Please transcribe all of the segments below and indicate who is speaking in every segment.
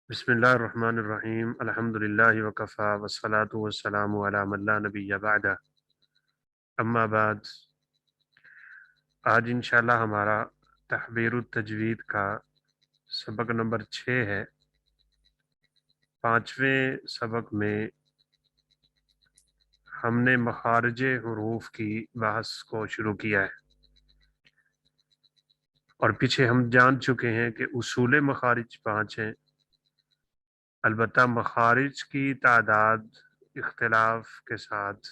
Speaker 1: बिस्मिल्लाहिर्रहमानिर्रहीम अल्हम्दुलिल्लाहि वकफ़ा वस्सलातु वस्सलामु अला मन ला नबिय्य बअदा अम्मा बाद। आज इंशाल्लाह हमारा तहबीरुत तजवीद का सबक नंबर 6 है। पाँचवें सबक में हमने मखारिज हुरूफ की बहस को शुरू किया है और पीछे हम जान चुके हैं कि उसूल मखारिज 5 हैं। अलबत्ता मखारिज की तादाद इख्तिलाफ के साथ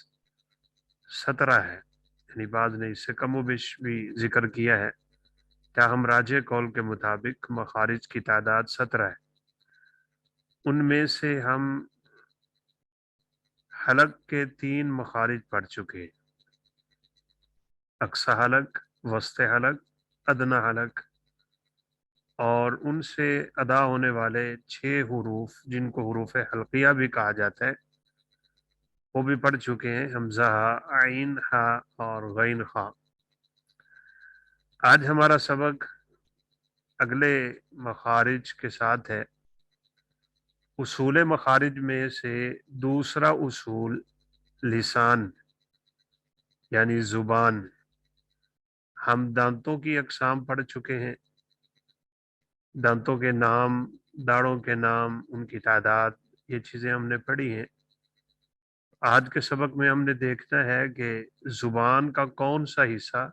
Speaker 1: 17 है, यानी बाज़ ने इससे कम व बेश भी जिक्र किया है। ताहम राजे कौल के मुताबिक मखारिज की तादाद 17 है। उनमें से हम हलक के 3 मखारिज पढ़ चुके हैं, अक्सा हलक, वस्ते हलक, अदना हलक, और उनसे अदा होने वाले 6 हुरूफ जिनको हुरूफ हल्किया भी कहा जाता है वो भी पढ़ चुके हैं, हमजा, आइन, हा और गैन खा। आज हमारा सबक अगले मखारिज के साथ है। उसूल मखारिज में से दूसरा उसूल लिसान यानी जुबान। हम दांतों की अकसाम पढ़ चुके हैं, दांतों के नाम, दाढ़ों के नाम, उनकी तादाद, ये चीज़ें हमने पढ़ी हैं। आज के सबक में हमने देखना है कि जुबान का कौन सा हिस्सा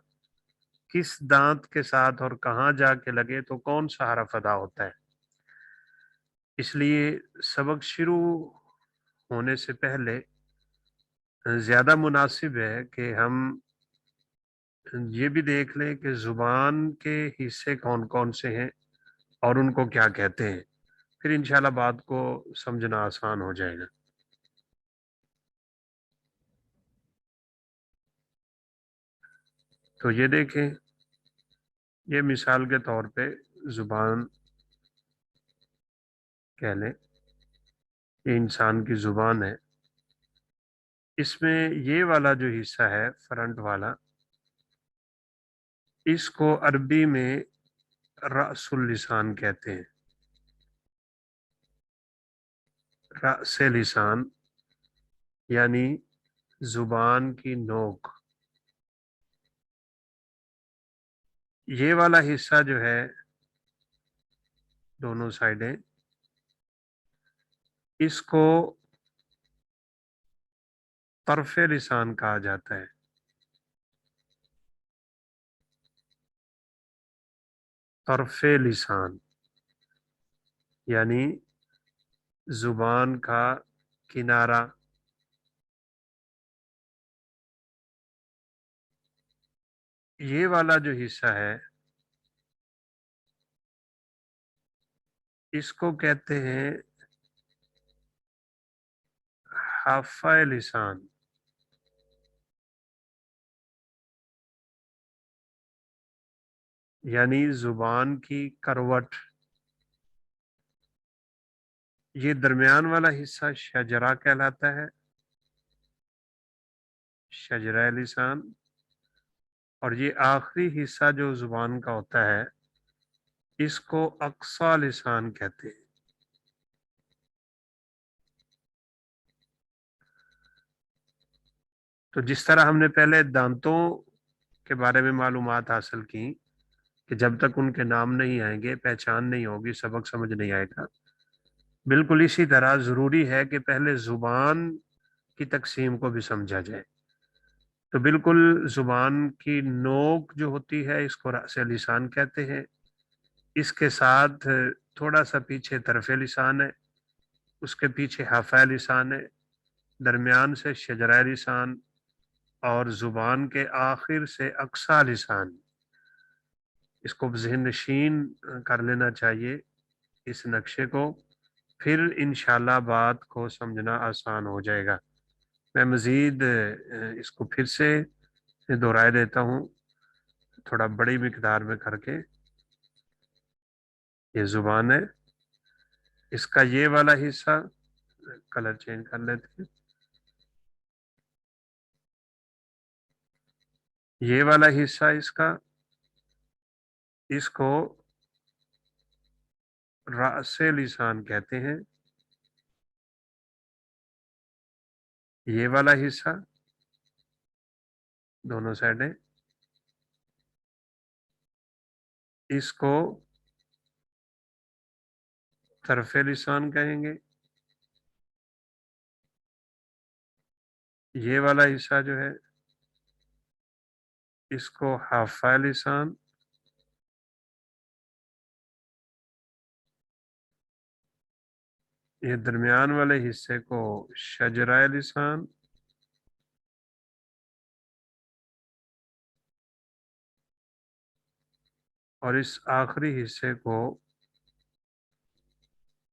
Speaker 1: किस दांत के साथ और कहाँ जाके लगे तो कौन सा हरफ अदा होता है। इसलिए सबक शुरू होने से पहले ज़्यादा मुनासिब है कि हम ये भी देख लें कि जुबान के हिस्से कौन कौन से हैं और उनको क्या कहते हैं, फिर इंशाल्लाह बात को समझना आसान हो जाएगा। तो ये देखें, ये मिसाल के तौर पे जुबान कह लें, ये इंसान की जुबान है। इसमें ये वाला जो हिस्सा है फ्रंट वाला, इसको अरबी में रअसुल लिसान कहते हैं। रअसे लिसान यानी जुबान की नोक। ये वाला हिस्सा जो है दोनों साइडें, इसको तरफे लिसान कहा जाता है। तरफे लिसान यानी जुबान का किनारा। ये वाला जो हिस्सा है इसको कहते हैं हाफा लिसान, यानी जुबान की करवट। ये दरमियान वाला हिस्सा शजरा कहलाता है, शजरा लिसान। और ये आखिरी हिस्सा जो जुबान का होता है इसको अक्सा लिसान कहते हैं। तो जिस तरह हमने पहले दांतों के बारे में मालूमात हासिल की कि जब तक उनके नाम नहीं आएंगे पहचान नहीं होगी, सबक समझ नहीं आएगा, बिल्कुल इसी तरह जरूरी है कि पहले जुबान की तकसीम को भी समझा जाए। तो बिल्कुल जुबान की नोक जो होती है इसको रअस लिसान कहते हैं। इसके साथ थोड़ा सा पीछे तरफ़े लिसान है, उसके पीछे हाफ़ा लिसान है, दरमियान से शजरा लिसान और जुबान के आखिर से अक्सा लिसान। इसको ज़हन नशीन कर लेना चाहिए इस नक्शे को, फिर इंशाल्लाह बात को समझना आसान हो जाएगा। मैं मज़ीद इसको फिर से दोहराए देता हूँ, थोड़ा बड़ी मिकदार में करके। ये जुबान है, इसका ये वाला हिस्सा, कलर चेंज कर लेते हैं, ये वाला हिस्सा इसका, इसको रास लिसान कहते हैं। ये वाला हिस्सा दोनों साइडें, इसको तरफे लिसान कहेंगे। ये वाला हिस्सा जो है इसको हाफा लिसान, ये दरमियान वाले हिस्से को शजरा लिसान, और इस आखिरी हिस्से को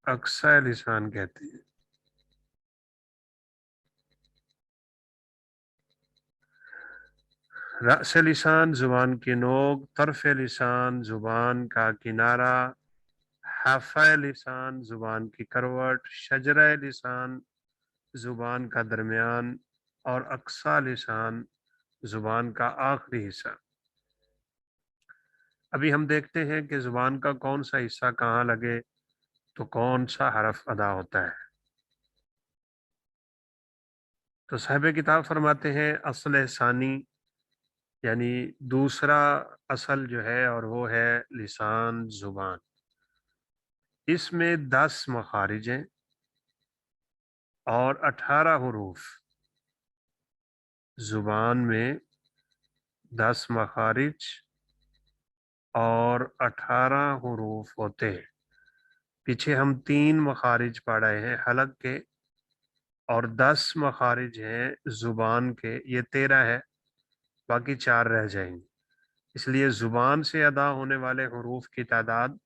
Speaker 1: अक्सा लिसान कहते हैं। रअस लिसान जुबान की नोक, तरफ लिसान जुबान का किनारा, हाफा लिसान जुबान की करवट, शजरा लिसान जुबान का दरमियान, और अक्सा लिसान जुबान का आखिरी हिस्सा। अभी हम देखते हैं कि जुबान का कौन सा हिस्सा कहाँ लगे तो कौन सा हरफ अदा होता है। तो साहिब किताब फरमाते हैं असल सानी, यानी दूसरा असल जो है और वो है लिसान जुबान। इसमें 10 मखारिज हैं और 18 हुरूफ। जुबान में 10 मखारिज और 18 हुरूफ होते हैं। पीछे हम 3 मखारिज पढ़े हैं हलक के, और 10 मखारिज हैं जुबान के, ये 13 है, बाकी 4 रह जाएंगे। इसलिए जुबान से अदा होने वाले हुरूफ की तादाद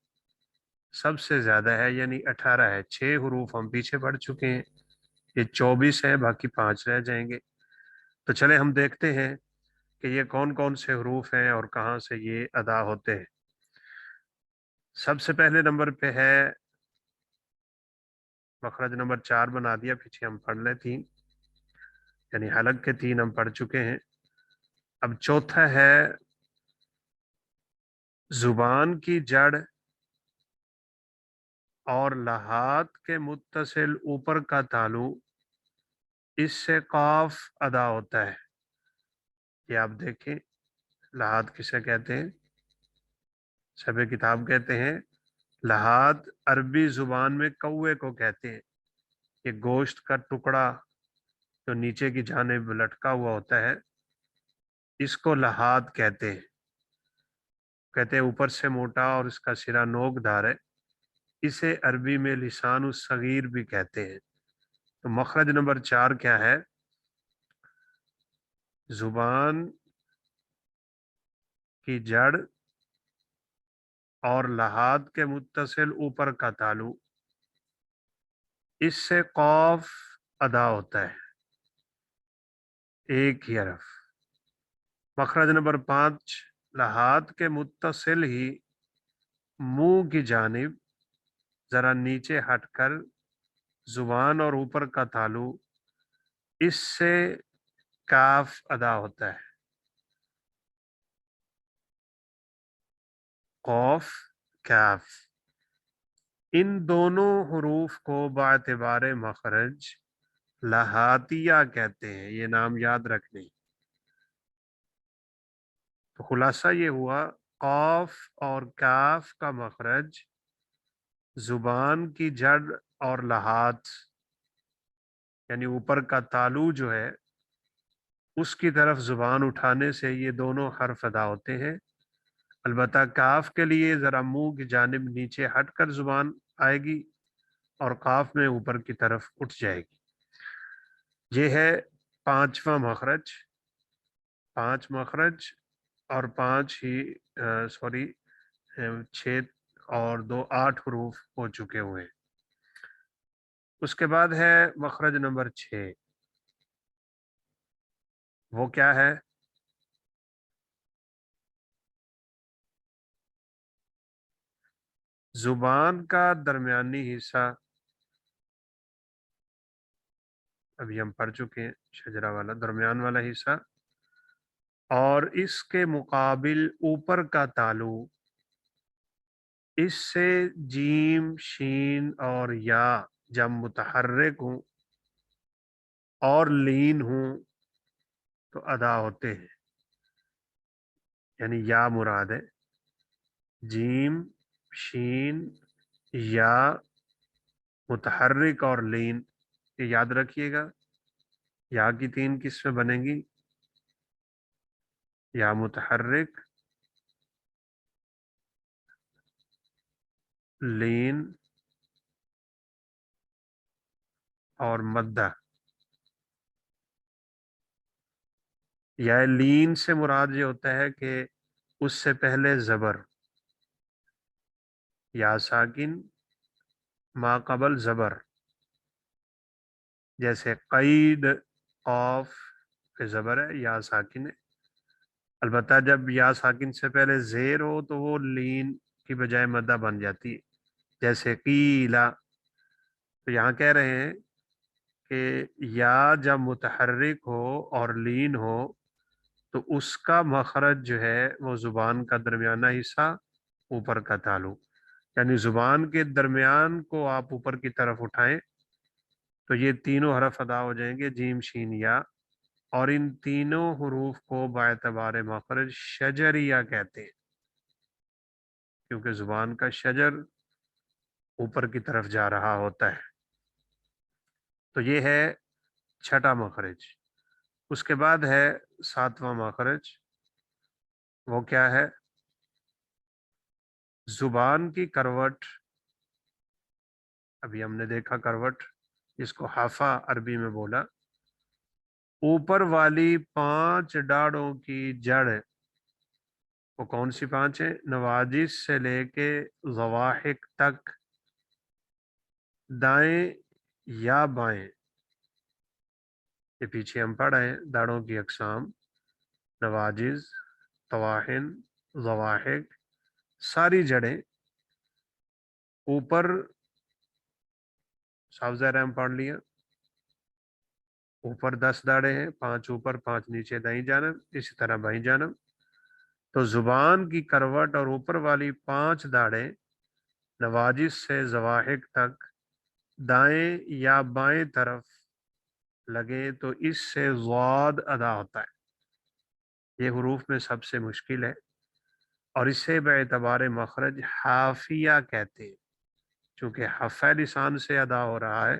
Speaker 1: सबसे ज्यादा है, यानी 18 है। 6 हुरूफ हम पीछे पढ़ चुके हैं, ये 24 है, बाकी 5 रह जाएंगे। तो चले हम देखते हैं कि ये कौन कौन से हुरूफ हैं और कहाँ से ये अदा होते हैं। सबसे पहले नंबर पे है, मखरज नंबर 4 बना दिया, पीछे हम पढ़ ले 3, यानी हलक के 3 हम पढ़ चुके हैं। अब चौथा है जुबान की जड़ और लहात के मुत्तसिल ऊपर का तालु, इससे काफ अदा होता है। ये आप देखें, लहात किसे कहते हैं? सब किताब कहते हैं लहात अरबी जुबान में कौवे को कहते हैं। ये गोश्त का टुकड़ा जो नीचे की जानिब लटका हुआ होता है, इसको लहात कहते हैं। कहते हैं ऊपर से मोटा और इसका सिरा नोकदार है, इसे अरबी में लिसान सगीर भी कहते हैं। तो मखरज नंबर 4 क्या है? जुबान की जड़ और लहात के मुत्तसिल ऊपर का तालु, इससे कौफ अदा होता है, एक ही हरफ। मखरज नंबर 5, लहात के मुत्तसिल ही मुंह की जानिब जरा नीचे हटकर जुबान और ऊपर का तालु, इससे काफ अदा होता है, कौफ काफ। इन दोनों हरूफ को बातिबार मखरज लहातिया कहते हैं, ये नाम याद रखने। तो खुलासा ये हुआ, कौफ और काफ का मखरज जुबान की जड़ और लहात, यानी ऊपर का तालु जो है उसकी तरफ जुबान उठाने से ये दोनों हर्फ अदा होते हैं। अलबत्ता काफ के लिए जरा मुंह की जानिब नीचे हटकर जुबान आएगी और काफ में ऊपर की तरफ उठ जाएगी। ये है पांचवा मखरज। 5 मखरज और 5 ही सॉरी 6 और 2 8 हरूफ हो चुके हुए हैं। उसके बाद है मखरज नंबर 6, वो क्या है? जुबान का दरमियानी हिस्सा, अभी हम पढ़ चुके हैं, शजरा वाला दरमियान वाला हिस्सा, और इसके मुकाबिल ऊपर का तालु, اس سے جیم شین اور یا جب متحرک ہوں اور لین ہوں تو ادا ہوتے ہیں، یعنی یا مراد ہے، جیم شین یا متحرک اور لین، یہ یاد رکھیے گا۔ یا کی تین قسمیں بنیں گی، یا متحرک، لین اور مدہ۔ یا لین سے مراد یہ ہوتا ہے کہ اس سے پہلے زبر، یا ساکن ما قبل زبر، جیسے قید، قاف پہ زبر ہے، یا ساکن ہے، البتہ جب یا ساکن سے پہلے زیر ہو تو وہ لین کی بجائے مدہ بن جاتی ہے، جیسے قیلا۔ تو یہاں کہہ رہے ہیں کہ یا جب متحرک ہو اور لین ہو تو اس کا مخرج جو ہے وہ زبان کا درمیانہ حصہ اوپر کا تالو، یعنی زبان کے درمیان کو آپ اوپر کی طرف اٹھائیں تو یہ تینوں حرف ادا ہو جائیں گے، جیم شین یا، اور ان تینوں حروف کو باعتبار مخرج شجریہ کہتے ہیں، کیونکہ زبان کا شجر اوپر کی طرف جا رہا ہوتا ہے۔ تو یہ ہے چھٹا مخرج۔ اس کے بعد ہے ساتواں مخرج، وہ کیا ہے؟ زبان کی کروٹ، ابھی ہم نے دیکھا کروٹ، اس کو حافہ عربی میں بولا، اوپر والی 5 ڈاڑوں کی جڑ، وہ کون سی 5 ہیں؟ نواجس سے لے کے ضواحک تک، دائیں یا بائیں، یہ پیچھے ہم پڑھ رہے ہیں داڑوں کی اقسام، نواجز، طواحن، ضواحک، ساری جڑیں اوپر، صاف ظاہر ہے ہم پڑھ لیا، اوپر 10 داڑیں ہیں، 5 اوپر 5 نیچے دائیں جانب، اسی طرح بائیں جانب۔ تو زبان کی کروٹ اور اوپر والی 5 داڑیں نواجس سے ضواحک تک دائیں یا بائیں طرف لگے تو اس سے ضاد ادا ہوتا ہے، یہ حروف میں سب سے مشکل ہے، اور اسے بے اعتبار مخرج حافیہ کہتے ہیں، چونکہ حفہ لسان سے ادا ہو رہا ہے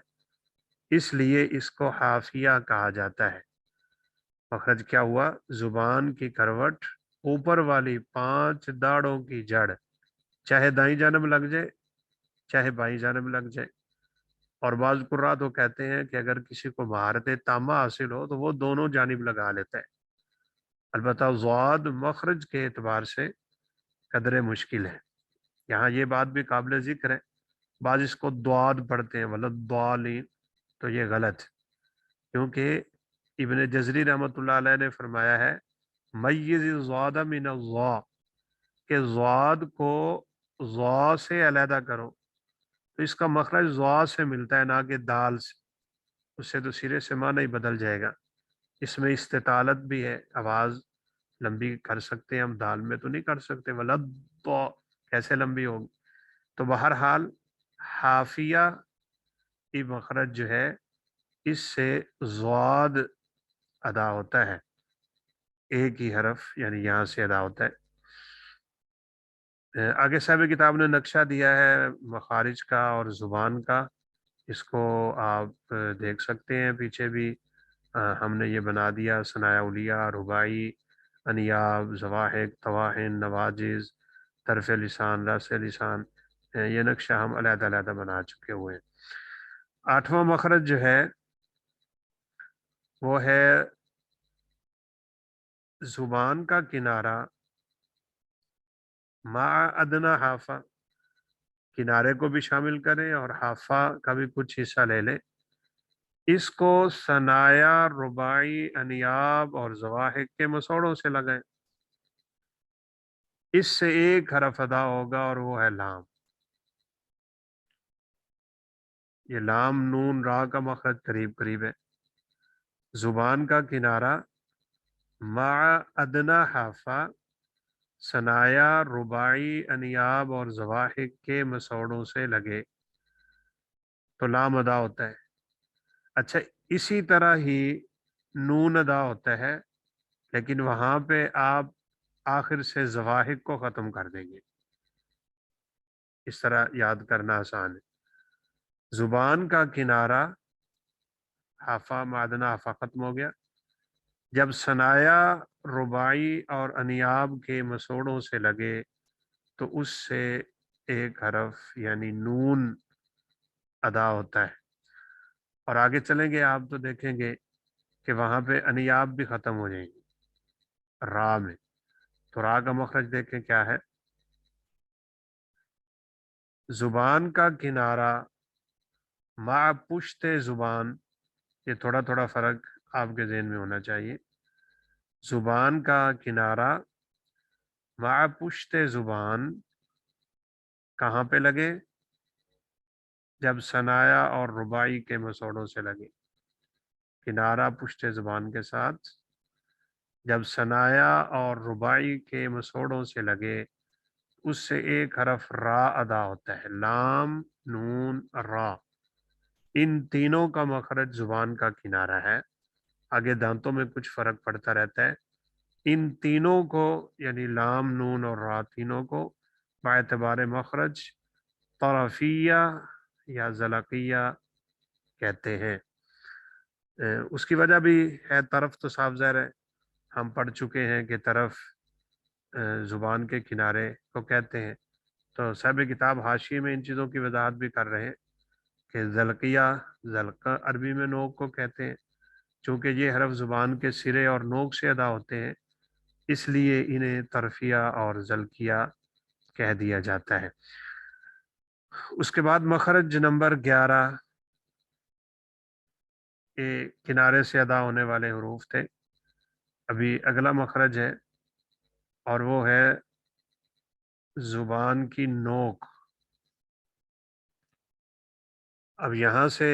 Speaker 1: اس لیے اس کو حافیہ کہا جاتا ہے۔ مخرج کیا ہوا؟ زبان کی کروٹ، اوپر والی 5 داڑوں کی جڑ، چاہے دائیں جانب لگ جائے چاہے بائیں جانب لگ جائے، اور بعض قراء تو کہتے ہیں کہ اگر کسی کو مہارت تامہ حاصل ہو تو وہ دونوں جانب لگا لیتا ہے، البتہ ضاد مخرج کے اعتبار سے قدر مشکل ہے۔ یہاں یہ بات بھی قابل ذکر ہے، بعض اس کو دواد پڑھتے ہیں ولدالین، تو یہ غلط، کیونکہ ابن جزری رحمۃ اللہ علیہ نے فرمایا ہے میز الضاد من الضا، کہ ضاد کو ضا سے علیحدہ کرو، تو اس کا مخرج ضا سے ملتا ہے نہ کہ دال سے، اس سے تو سرے سے معنی ہی بدل جائے گا۔ اس میں استطالت بھی ہے، آواز لمبی کر سکتے ہیں ہم، دال میں تو نہیں کر سکتے، ولد تو کیسے لمبی ہوگی؟ تو بہرحال حافیہ کی مخرج جو ہے اس سے ضاد ادا ہوتا ہے، ایک ہی حرف یعنی یہاں سے ادا ہوتا ہے۔ آگے صاحب کتاب نے نقشہ دیا ہے مخارج کا اور زبان کا، اس کو آپ دیکھ سکتے ہیں، پیچھے بھی ہم نے یہ بنا دیا، ثنایا اولیہ، رباعی، انیاب، زواحق، طواحن، نواجز، طرف لسان، رس لسان، یہ نقشہ ہم علیحدہ علیحدہ بنا چکے ہوئے ہیں۔ 8واں مخرج جو ہے وہ ہے زبان کا کنارہ مع ادنا حافہ، کنارے کو بھی شامل کریں اور حافہ کا بھی کچھ حصہ لے لیں، اس کو ثنایا، رباعی، انیاب اور زواحق کے مسوڑوں سے لگائیں، اس سے ایک حرف ادا ہوگا اور وہ ہے لام۔ یہ لام نون را کا مخرج قریب قریب ہے۔ زبان کا کنارہ مع ادنا حافہ सनाया रुबाई अनियाब और जवाहिक के मसौड़ों से लगे तो लाम अदा होता है। अच्छा, इसी तरह ही नून अदा होता है, लेकिन वहां पे आप आखिर से जवाहिक को खत्म कर देंगे। इस तरह याद करना आसान है। जुबान का किनारा, हाफा मादना हाफा खत्म हो गया। जब सनाया रुबाई और अनियाब के मसोड़ों से लगे तो उससे एक हरफ यानी नून अदा होता है। और आगे चलेंगे आप तो देखेंगे कि वहां पे अनियाब भी खत्म हो जाएंगे रा में। तो रा का मखरज देखें क्या है। जुबान का किनारा मा पुश्ते जुबान, ये थोड़ा थोड़ा फर्क आपके ज़हन में होना चाहिए। जुबान का किनारा मा पुश्ते जुबान कहाँ पे लगे, जब सनाया और रुबाई के मसोड़ों से लगे। किनारा पुश्ते जुबान के साथ जब सनाया और रुबाई के मसोड़ों से लगे, उससे एक हरफ रा अदा होता है, लाम नून रा। इन तीनों का मखरज जुबान का किनारा है। आगे दांतों में कुछ फर्क पड़ता रहता है। इन तीनों को यानी लाम नून और रा तीनों को बाएतबार मखरज तरफिया या जलकिया कहते हैं। उसकी वजह भी है, तरफ तो साफ ज़ाहिर है, हम पढ़ चुके हैं कि तरफ जुबान के किनारे को कहते हैं। तो साहब किताब हाशिए में इन चीज़ों की वजाहत भी कर रहे हैं कि जलकिया, जलका अरबी में नोक को कहते हैं। चूँकि ये हरफ जुबान के सिरे और नोक से अदा होते हैं, इसलिए इन्हें तरफिया और जलकिया कह दिया जाता है। उसके बाद मखरज नंबर 11 के किनारे से अदा होने वाले हरूफ थे। अभी अगला मखरज है और वो है जुबान की नोक। अब यहाँ से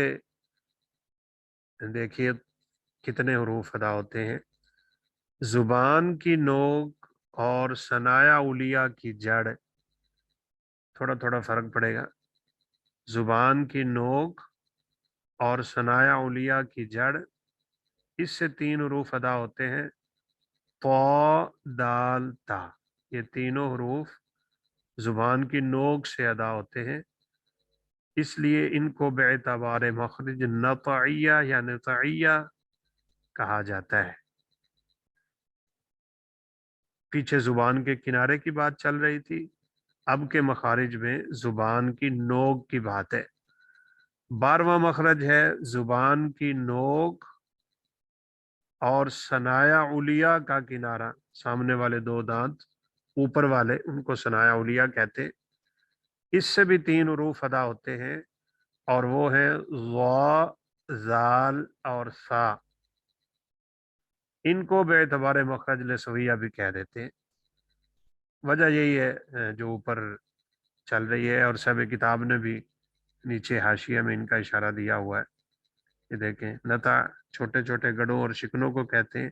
Speaker 1: देखिए कितने हरूफ अदा होते हैं। जुबान की नोक और सनाया उलिया की जड़, थोड़ा थोड़ा फर्क पड़ेगा। जुबान की नोक और सनाया उलिया की जड़, इससे तीन हरूफ अदा होते हैं, तो दाल ता। ये तीनों हरूफ जुबान की नोक से अदा होते हैं, इसलिए इनको बेतबार मखरज नतइया या नतइया कहा जाता है। पीछे जुबान के किनारे की बात चल रही थी, अब के मखारिज में जुबान की नोक की बात है। 12वां मखरज है जुबान की नोक और सनाया उलिया का किनारा, सामने वाले दो दांत ऊपर वाले, उनको सनाया उलिया कहते हैं। इससे भी तीन उरूफ अदा होते हैं और वो है ज़ा, ज़ाल और सा। इनको बेतबार मखरज लसविया भी कह देते हैं। वजह यही है जो ऊपर चल रही है, और सब किताब ने भी नीचे हाशिया में इनका इशारा दिया हुआ है। ये देखें, लता छोटे छोटे गढ़ों और शिकनों को कहते हैं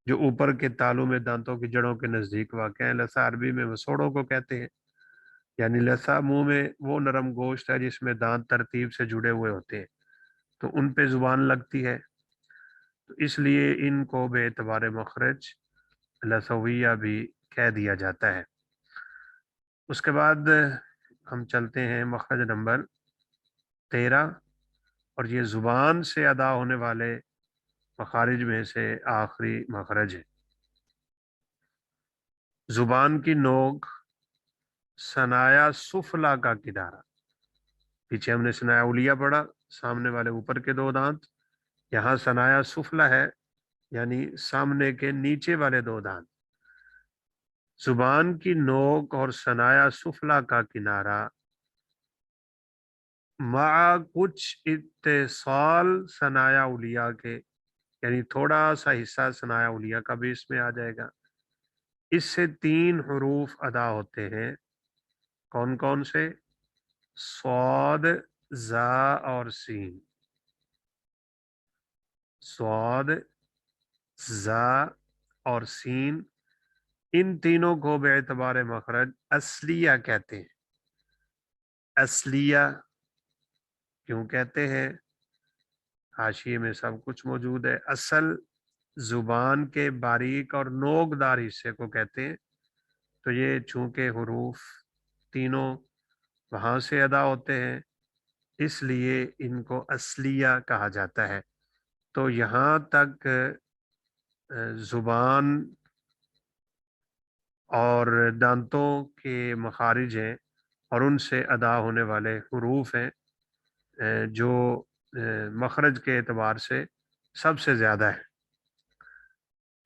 Speaker 1: जो ऊपर के तालू में दांतों की जड़ों के नजदीक वाक़ हैं। लसा अरबी में वसोड़ों को कहते हैं, यानी लसा मुंह में वो नरम गोश्त है जिसमें दांत तरतीब से जुड़े हुए होते हैं, तो उन पे जुबान लगती है, तो इसलिए इनको बेतबार मखरज लसविया भी कह दिया जाता है। उसके बाद हम चलते हैं मखरज नंबर 13, और ये जुबान से अदा होने वाले मखारिज में से आखिरी मखरज है। जुबान की नोक सनाया सुफला का किनारा। पीछे हमने सनाया उलिया पढ़ा, सामने वाले ऊपर के दो दांत। यहाँ सनाया सुफला है, यानी सामने के नीचे वाले दो दांत। जुबान की नोक और सनाया सुफला का किनारा मा कुछ इत्तेसाल सनाया उलिया के, यानी थोड़ा सा हिस्सा सनाया उलिया का भी इसमें आ जाएगा। इससे तीन हरूफ अदा होते हैं। कौन कौन से? स्वाद, जा और सीन। स्वाद, जा और सीन, इन तीनों को बेएतबार मखरज असलिया कहते हैं। असलिया क्यों कहते हैं? हाशिए में सब कुछ मौजूद है। असल जुबान के बारीक और नोकदार हिस्से को कहते हैं। तो ये चूंकि हुरूफ तीनों वहां से अदा होते हैं, इसलिए इनको असलिया कहा जाता है। तो यहाँ तक जुबान और दांतों के मखारिज हैं और उनसे अदा होने वाले हुरूफ हैं, जो मखरज के एतबार से सबसे ज़्यादा है।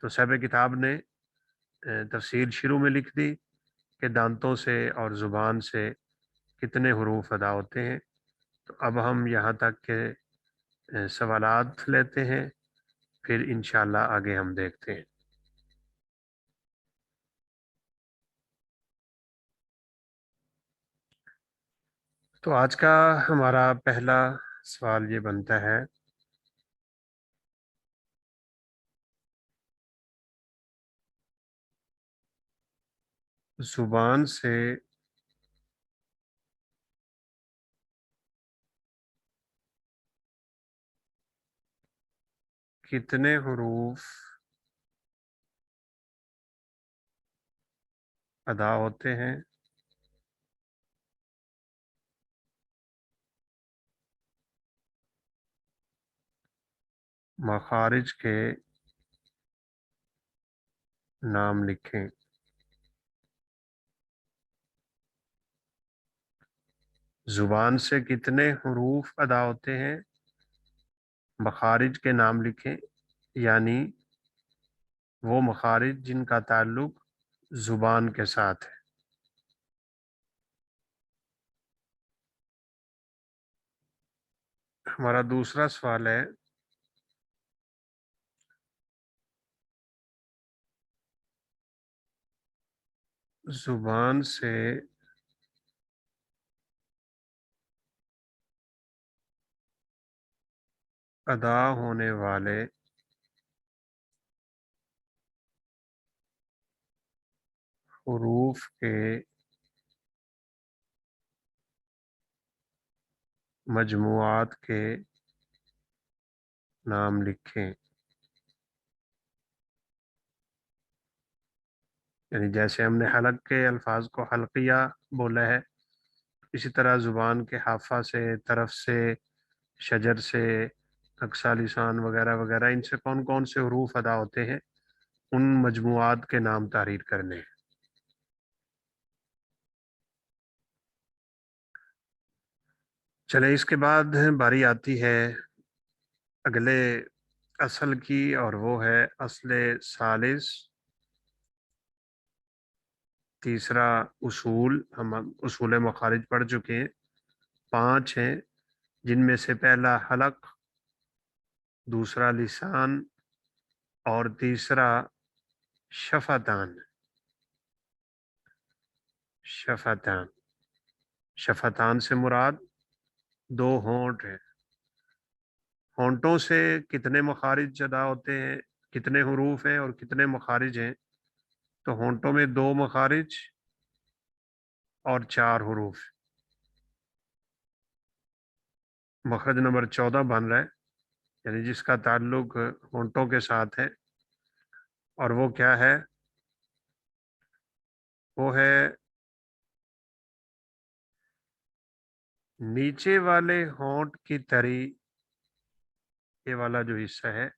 Speaker 1: तो साहिब किताब ने तफसील शुरू में लिख दी कि दांतों से और ज़ुबान से कितने हुरूफ अदा होते हैं। तो अब हम यहाँ तक के सवालात लेते हैं, फिर इंशाल्लाह आगे हम देखते हैं। तो आज का हमारा पहला सवाल ये बनता है, जुबान से कितने हुरूफ अदा होते हैं मखारिज के नाम लिखें। जुबान से कितने हुरूफ अदा होते हैं, मखारिज के नाम लिखें, यानी वो मखारिज जिनका ताल्लुक जुबान के साथ है। हमारा दूसरा सवाल है, जुबान से अदा होने वाले हुरूफ के मजमुआत के नाम लिखें। यानी जैसे हमने हलक के अल्फाज को हल्किया बोला है, इसी तरह जुबान के हाफा से, तरफ से, शजर से, अक्सा लिसान वगैरह वगैरह, इनसे कौन कौन से हुरूफ अदा होते हैं, उन मजमुआत के नाम तारीर करने हैं। चले, इसके बाद बारी आती है अगले असल की, और वो है असले सालिस। तीसरा उसूल, हम उसूल मखारिज पढ़ चुके हैं, 5 हैं, जिनमें से पहला हलक, दूसरा लिसान और तीसरा शफतान। शफतान, शफतान से मुराद दो होंठ हैं। होंठों से कितने मखारिज अदा होते हैं, कितने हुरूफ हैं और कितने मखारिज हैं? तो होंठों में 2 मखारिज और 4 हुरूफ। मखरज नंबर 14 बन रहा है, यानी जिसका ताल्लुक होंठों के साथ है, और वो क्या है? वो है नीचे वाले होंठ की तरी, ये वाला जो हिस्सा है,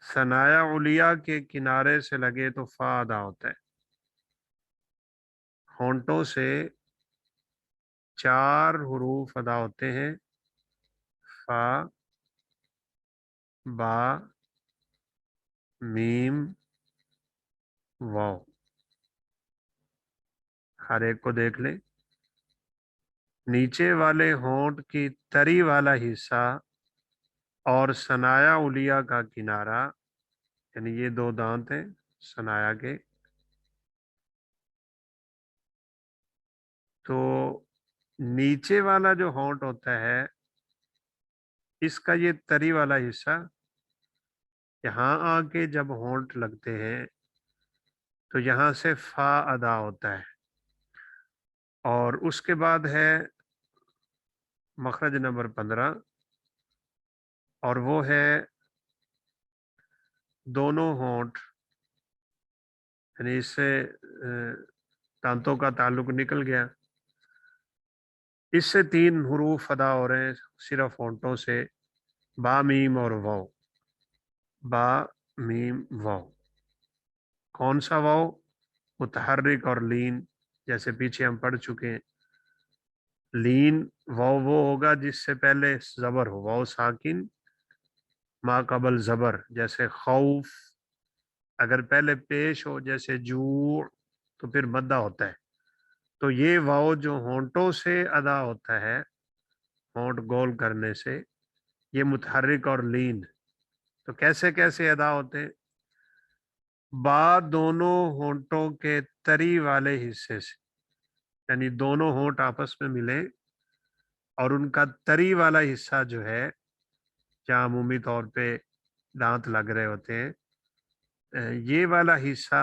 Speaker 1: सनाया उलिया के किनारे से लगे तो फा अदा होता है। होंठों से 4 हुरूफ अदा होते हैं, फा, बा, मीम, वाव। हर एक को देख ले। नीचे वाले होंठ की तरी वाला हिस्सा और सनाया उलिया का किनारा, यानी ये 2 दांत हैं सनाया के, तो नीचे वाला जो होंठ होता है, इसका ये तरी वाला हिस्सा, यहाँ आके जब होंठ लगते हैं تو یہاں سے فا ادا ہوتا ہے، اور اس کے بعد ہے مخرج نمبر 15، اور وہ ہے دونوں ہونٹ، یعنی اس سے دانتوں کا تعلق نکل گیا، اس سے 3 حروف ادا ہو رہے ہیں صرف ہونٹوں سے، با میم اور واو، با میم واو۔ کون سا واو؟ متحرک اور لین، جیسے پیچھے ہم پڑھ چکے ہیں۔ لین واو وہ ہوگا جس سے پہلے زبر ہو، واو ساکن ما قبل زبر، جیسے خوف، اگر پہلے پیش ہو جیسے جوع تو پھر مدہ ہوتا ہے۔ تو یہ واو جو ہونٹوں سے ادا ہوتا ہے، ہونٹ گول کرنے سے، یہ متحرک اور لین۔ تو کیسے کیسے ادا ہوتے ہیں؟ با دونوں ہونٹوں کے تری والے حصے سے، یعنی دونوں ہونٹ آپس میں ملیں اور ان کا تری والا حصہ جو ہے، جہاں عمومی طور پہ دانت لگ رہے ہوتے ہیں، یہ والا حصہ،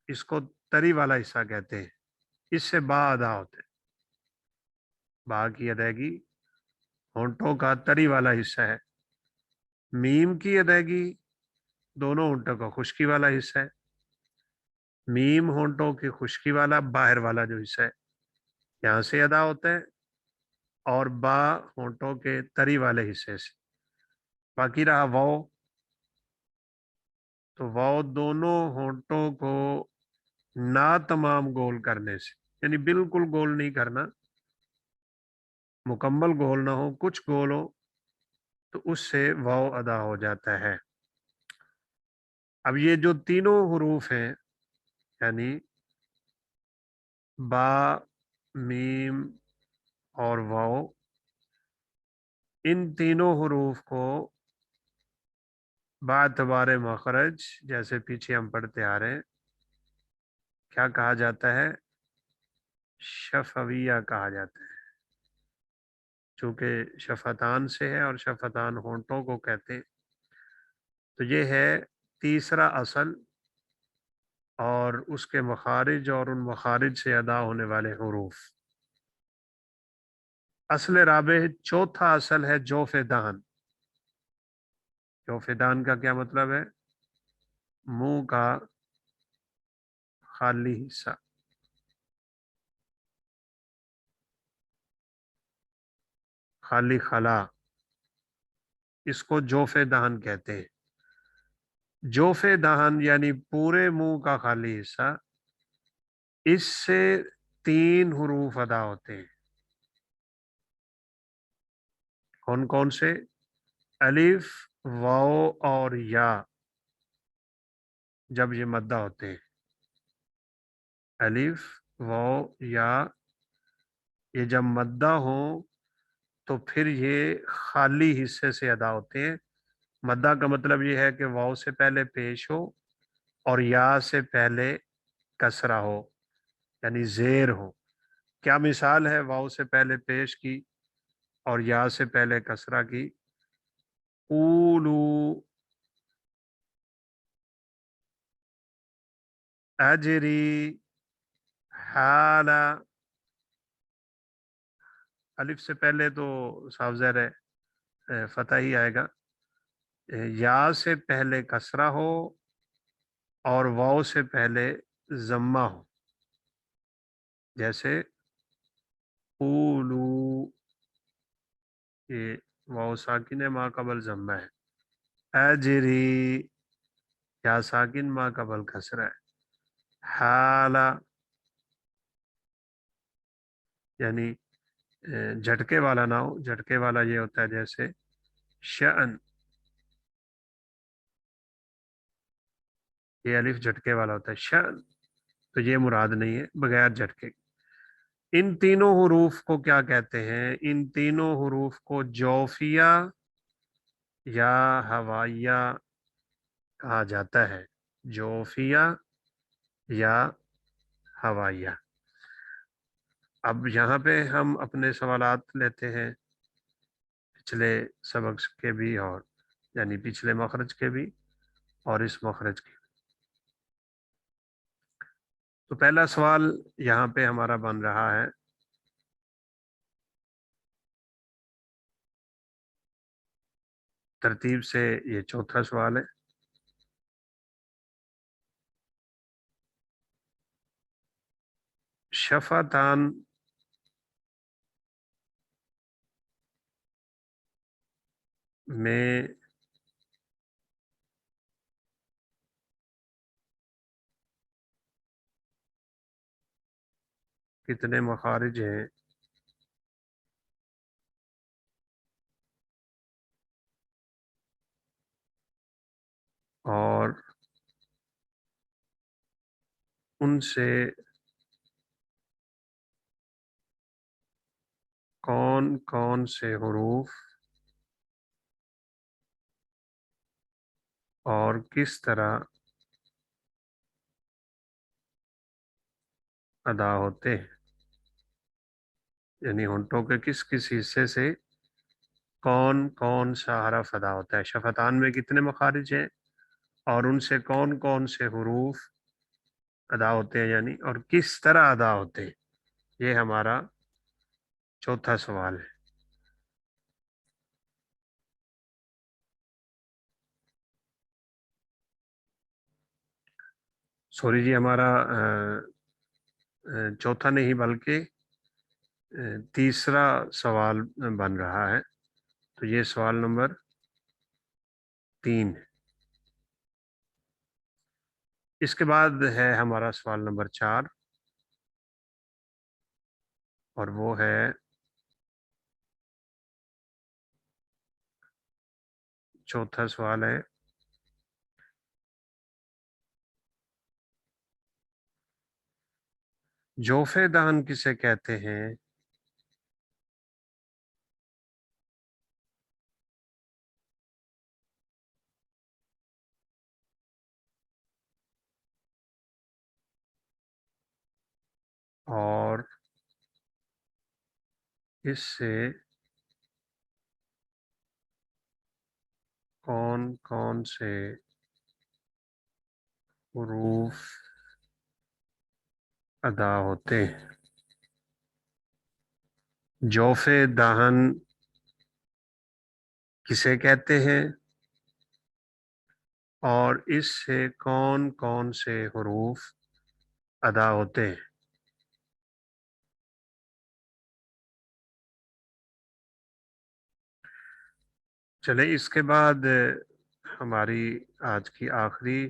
Speaker 1: اس کو تری والا حصہ کہتے ہیں، اس سے با ادا ہوتے ہیں۔ با کی ادائیگی ہونٹوں کا تری والا حصہ ہے، میم کی ادائیگی دونوں ہونٹوں کا خشکی والا حصہ ہے، میم ہونٹوں کی خشکی والا باہر والا جو حصہ ہے یہاں سے ادا ہوتا ہے، اور با ہونٹوں کے تری والے حصے سے۔ باقی رہا واو، تو واو دونوں ہونٹوں کو نا تمام گول کرنے سے، یعنی بالکل گول نہیں کرنا، مکمل گول نہ ہو، کچھ گول ہو، تو اس سے واو ادا ہو جاتا ہے۔ اب یہ جو تینوں حروف ہیں، یعنی با، میم اور واو، ان تینوں حروف کو باعتبار مخرج، جیسے پیچھے ہم پڑھتے آ رہے ہیں، کیا کہا جاتا ہے؟ شفویہ کہا جاتا ہے، چونکہ شفتان سے ہے اور شفتان ہونٹوں کو کہتے ہیں۔ تو یہ ہے تیسرا اصل، اور اس کے مخارج اور ان مخارج سے ادا ہونے والے حروف۔ اصل رابع چوتھا اصل ہے جوف دہن۔ جوف دہن کا کیا مطلب ہے؟ منہ کا خالی حصہ، خالی خلا، اس کو جوف دہن کہتے ہیں۔ جوف دہن یعنی پورے منہ کا خالی حصہ، اس سے 3 حروف ادا ہوتے ہیں۔ کون کون سے؟ الف، واو اور یا، جب یہ مدہ ہوتے ہیں۔ الف، واو، یا، یہ جب مدہ ہوں تو پھر یہ خالی حصے سے ادا ہوتے ہیں۔ مدہ کا مطلب یہ ہے کہ واو سے پہلے پیش ہو اور یا سے پہلے کسرہ ہو، یعنی زیر ہو۔ کیا مثال ہے واو سے پہلے پیش کی اور یا سے پہلے کسرہ کی؟ اولو، اجری، حالا۔ الف سے پہلے تو صاف ظاہر ہے فتح ہی آئے گا، یا سے پہلے کسرہ ہو اور واو سے پہلے ضمہ ہو، جیسے اولو، یہ واو ساکن ہے، ما قبل ضمہ ہے۔ اجری، یا ساکن ما قبل کسرہ ہے۔ حالا، یعنی جھٹکے والا نہ ہو، جھٹکے والا یہ ہوتا ہے جیسے شأن، یہ الف جھٹکے والا ہوتا ہے، شأن، تو یہ مراد نہیں ہے، بغیر جھٹکے۔ ان تینوں حروف کو کیا کہتے ہیں؟ ان تینوں حروف کو جوفیہ یا ہوائیہ کہا جاتا ہے، جوفیہ یا ہوائیہ۔ اب یہاں پہ ہم اپنے سوالات لیتے ہیں، پچھلے سبق کے بھی، اور یعنی پچھلے مخرج کے بھی اور اس مخرج کے بھی۔ تو پہلا سوال یہاں پہ ہمارا بن رہا ہے، ترتیب سے یہ چوتھا سوال ہے۔ شفتان میں کتنے مخارج ہیں؟ اور ان سے کون کون سے حروف اور کس طرح ادا ہوتے ہیں؟ یعنی ہونٹوں کے کس کس حصے سے کون کون سا حرف ادا ہوتا ہے، شفتان میں کتنے مخارج ہیں اور ان سے کون کون سے حروف ادا ہوتے ہیں، یعنی اور کس طرح ادا ہوتے ہیں، یہ ہمارا چوتھا سوال ہے۔ سوری جی، ہمارا چوتھا نہیں بلکہ تیسرا سوال بن رہا ہے، تو یہ سوال نمبر 3۔ اس کے بعد ہے ہمارا سوال نمبر 4، اور وہ ہے چوتھا سوال ہے، جوفے دہن کسے کہتے ہیں؟ اور اس سے کون کون سے حروف ادا ہوتے ہیں؟ جوفے دہن کسے کہتے ہیں اور اس سے کون کون سے حروف ادا ہوتے ہیں؟ چلے اس کے بعد ہماری آج کی آخری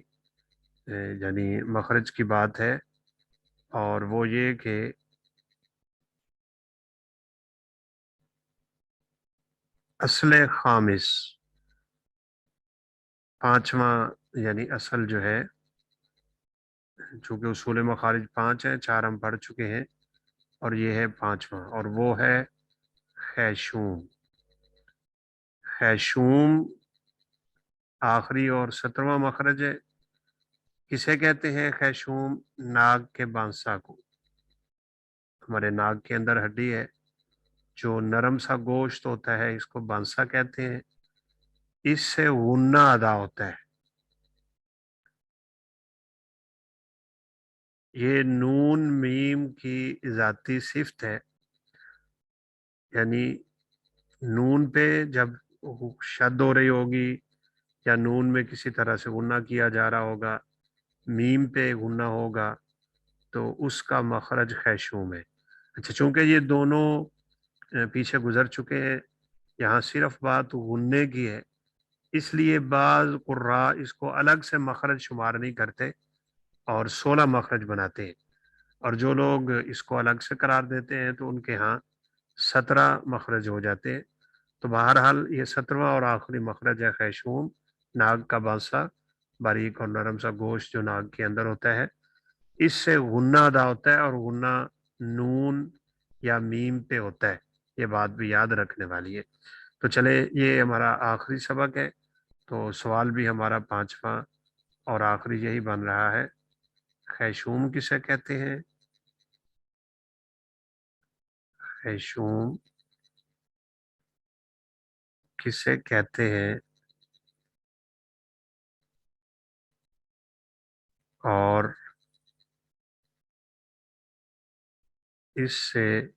Speaker 1: یعنی مخرج کی بات ہے، اور وہ یہ کہ اصل خامس، پانچواں یعنی اصل جو ہے، چونکہ اصول مخارج 5 ہیں، 4 ہم پڑھ چکے ہیں، اور یہ ہے پانچواں، اور وہ ہے خیشوم۔ خیشوم آخری اور 17واں مخرج ہے۔ کسے کہتے ہیں خیشوم؟ ناک کے بانسا کو۔ ہمارے ناک کے اندر ہڈی ہے، جو نرم سا گوشت ہوتا ہے، اس کو بانسا کہتے ہیں، اس سے غنہ ادا ہوتا ہے۔ یہ نون میم کی ذاتی صفت ہے، یعنی نون پہ جب شد ہو رہی ہوگی یا نون میں کسی طرح سے غنہ کیا جا رہا ہوگا، میم پہ غنہ ہوگا، تو اس کا مخرج خیشوم ہے۔ اچھا، چونکہ یہ دونوں پیچھے گزر چکے ہیں، یہاں صرف بات غنے کی ہے، اس لیے بعض قراء اس کو الگ سے مخرج شمار نہیں کرتے اور 16 مخرج بناتے ہیں، اور جو لوگ اس کو الگ سے قرار دیتے ہیں تو ان کے ہاں 17 مخرج ہو جاتے ہیں۔ تو بہرحال یہ 17واں اور آخری مخرج ہے خیشوم، ناک کا بانسا، باریک اور نرم سا گوشت جو ناک کے اندر ہوتا ہے، اس سے غنہ ادا ہوتا ہے، اور غنہ نون یا میم پہ ہوتا ہے، یہ بات بھی یاد رکھنے والی ہے۔ تو چلے، یہ ہمارا آخری سبق ہے، تو سوال بھی ہمارا پانچواں اور آخری یہی بن رہا ہے، خیشوم کسے کہتے ہیں؟ خیشوم کسے کہتے ہیں اور اس سے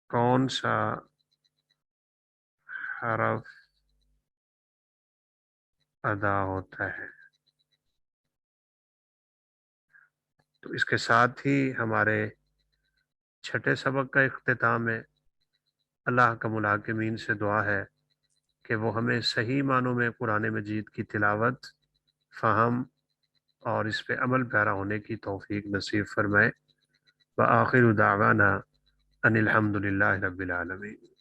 Speaker 1: کون سا حرف ادا ہوتا ہے؟ تو اس کے ساتھ ہی ہمارے چھٹے سبق کا اختتام ہے۔ اللہ کا ملاکمین سے دعا ہے کہ وہ ہمیں صحیح معنوں میں قرآن مجید کی تلاوت، فہم اور اس پہ عمل پیرا ہونے کی توفیق نصیب فرمائے۔ وآخر دعوانا ان الحمد للہ رب العالمین۔